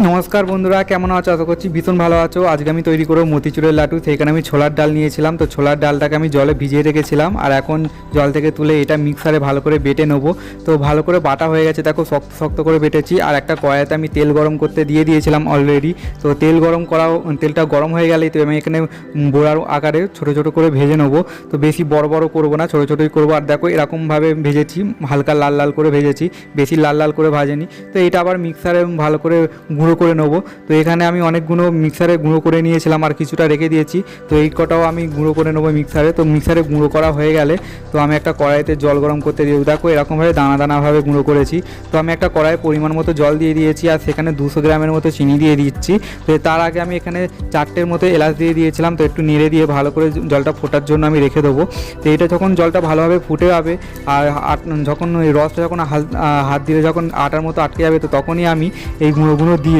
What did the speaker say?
নমস্কার বন্ধুরা, কেমন আছো? আশা করছি ভীষণ ভালো আছো। আজকে আমি তৈরি করব মতিচুরের লাড্ডু। সেইখানে আমি ছোলার ডাল নিয়েছিলাম, তো ছোলার ডালটাকে আমি জলে ভিজিয়ে রেখেছিলাম আর এখন জল থেকে তুলে এটা মিক্সারে ভালো করে বেটে নেবো। তো ভালো করে বাটা হয়ে গেছে, দেখো শক্ত শক্ত করে বেটেছি। আর একটা কড়াইতে আমি তেল গরম করতে দিয়ে দিয়েছিলাম অলরেডি। তো তেলটা গরম হয়ে গেলেই তো আমি এখানে বোড়ার আকারে ছোটো ছোটো করে ভেজে নেবো। তো বেশি বড় বড় করবো না, ছোটো ছোটোই করবো। আর দেখো এরকমভাবে ভেজেছি, হালকা লাল লাল করে ভেজেছি, বেশি লাল লাল করে ভাজেনি। তো এটা আবার মিক্সারে ভালো করে গুঁড়ো করে নেবো। তো এখানে আমি অনেকগুলো মিক্সারে গুঁড়ো করে নিয়েছিলাম আর কিছুটা রেখে দিয়েছি। তো এই কটাও আমি গুঁড়ো করে নেবো মিক্সারে। তো মিক্সারে গুঁড়ো করা হয়ে গেলে তো আমি একটা কড়াইতে জল গরম করতে দিয়ে, দেখো এরকমভাবে দানা দানাভাবে গুঁড়ো করেছি। তো আমি একটা কড়াই পরিমাণ মতো জল দিয়ে দিয়েছি আর সেখানে 200 গ্রামের মতো চিনি দিয়ে দিচ্ছি। তো তার আগে আমি এখানে 4টের মতো এলাচ দিয়ে দিয়েছিলাম। তো একটু নেড়ে দিয়ে ভালো করে জলটা ফোটার জন্য আমি রেখে দেবো। তো এটা যখন জলটা ভালোভাবে ফুটে যাবে আর যখন ওই রসটা যখন হাত দিলে যখন আটার মতো আটকে যাবে, তো তখনই আমি এই গুঁড়ো দিয়ে